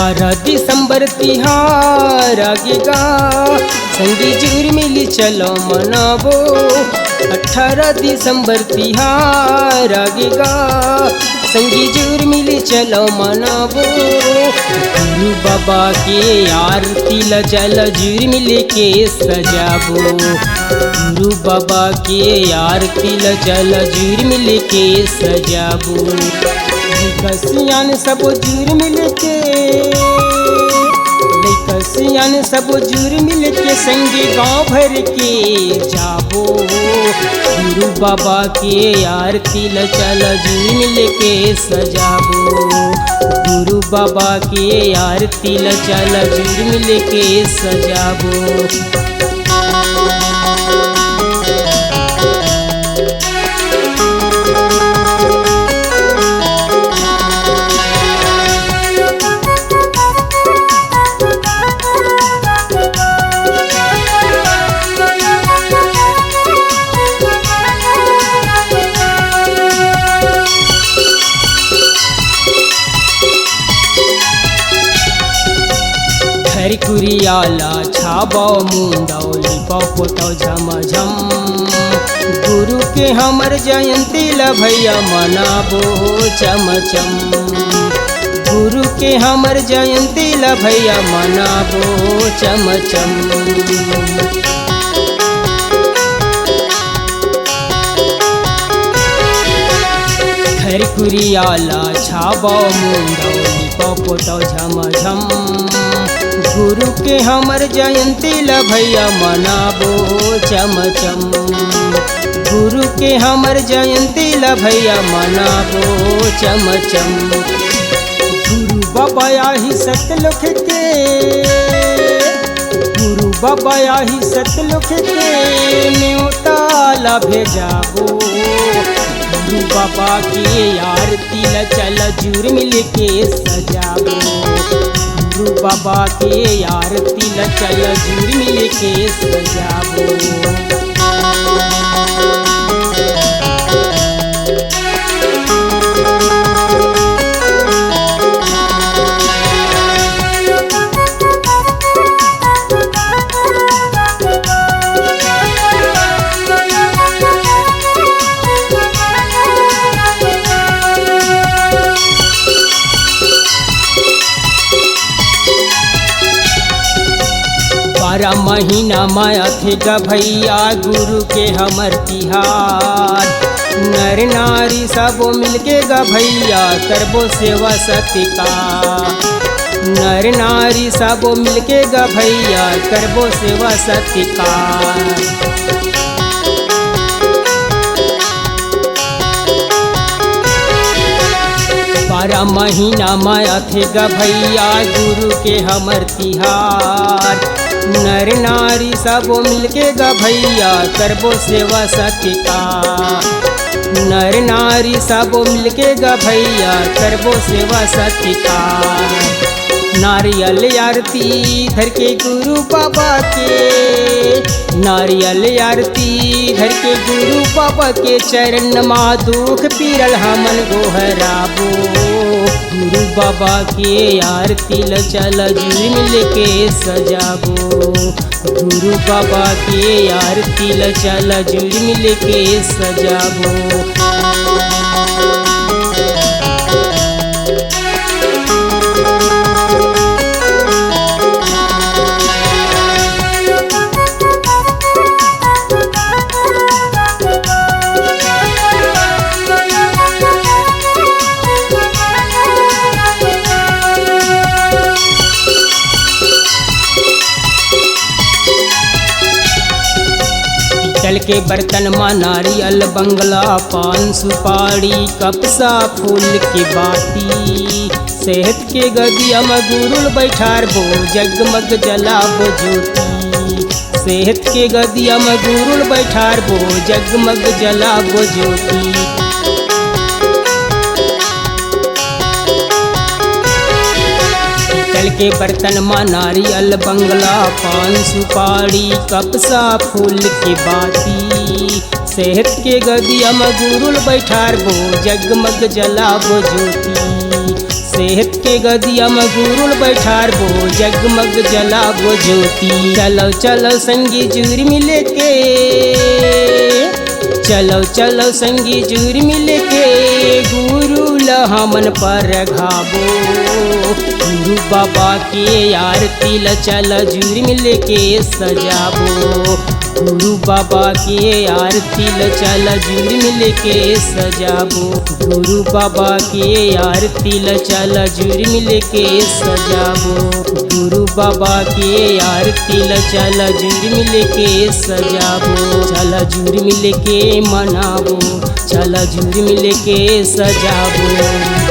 18 दिसंबर तिहार आगेगा, संगी जुर मिली चलो मनाबो। 18 दिसंबर तिहार आगेगा, संगी जुर मिली चलो मनाबो। गुरु बाबा के आरती ला चल जुर मिल के सजाबो। गुरु बाबा के आरती ला चल जुर मिल के सजाबो। कसियान सब जुर मिल के, कसियान सब जुर मिल के संगे गाँव भर के जाबो। गुरु बाबा के आरती ला चल जुर मिल के सजाबो। गुरु बाबा के आरती ला चल जुर मिल के सजाबो। कुरियाला छाबो मुंडौली पोतो झमझम। गुरु के हमर जयंती ला भैया मनाबो चमचम। गुरु के हमर जयंती ला भैया मनाबो चमचम। कुरियाला छाबो मुंडौली पोतो झमझम। गुरु के हमर जयंती ला भैया मनाबो चमचम। गुरु के हमर जयंती ला भैया मनाबो चमचम। गुरु बाबा आही सतलुख के, गुरु बाबा आही सतलुख के न्योता ला भेजाबो। गुरु बाबा की आरती ला चल जुर मिल के सजाबो। गुरु बाबा के आरती ला चल जुर मिल के सजाबो। महीना माया थे गा भैया गुरु के हमर तिहार। नर नारी सबो मिलके गा भैया करबो सेवा सत्कार। नर नारी सबो मिलके गा भैया करबो सेवा सत्कार। 12 महीना माया थे गा भैया गुरु के हमर तिहार। नर नारी सबो मिलके गा भैया करबो सेवा सत्कार। नर नारी सबो मिलके गा भैया करबो सेवा सत्कार। नारियल आरती धर के गुरु बाबा के, नारियल आरती धर के गुरु बाबा के चरण मा दुख पीरल हमन गोहराबो। गुरु बाबा के आरती ला चल जुर मिल के सजाबो। गुरु बाबा के आरती ला चल जुर मिल के सजाबो। चल के बर्तन माँ नारियल बंगला पान सुपारी कपसा फूल की बाती। सेहत के गदिया में गुरुल बैठार बो जगमग जलाबो ज्योति। सेहत के गदिया में गुरुल बैठार बो जगमग जलाबो ज्योति। चल के बर्तन माँ नारियल बंगला पान सुपारी कपसा फूल की बाती। सेहत के गदिया में गुरुल बैठार बो जगमग जलाबो ज्योति। सेहत के गदिया में गुरुल बैठारबो जगमग जलाबो ज्योति। चलो चलो संगी जुर मिले के, चलो चलो संगी जुर मिले के गुरु हमन पर घाबो। गुरु बाबा के आरती ल चल जुर मिले के सजाबो। गुरु बाबा के आरती ल चल जुर मिले के सजाबो। गुरु बाबा के आरती ल चल जुर मिले के सजाबो। गुरु बाबा के आरती ल चल जुर मिले के सजाबो। चल जुर मिले के मनाबो, चल जुर मिले के सजाबो।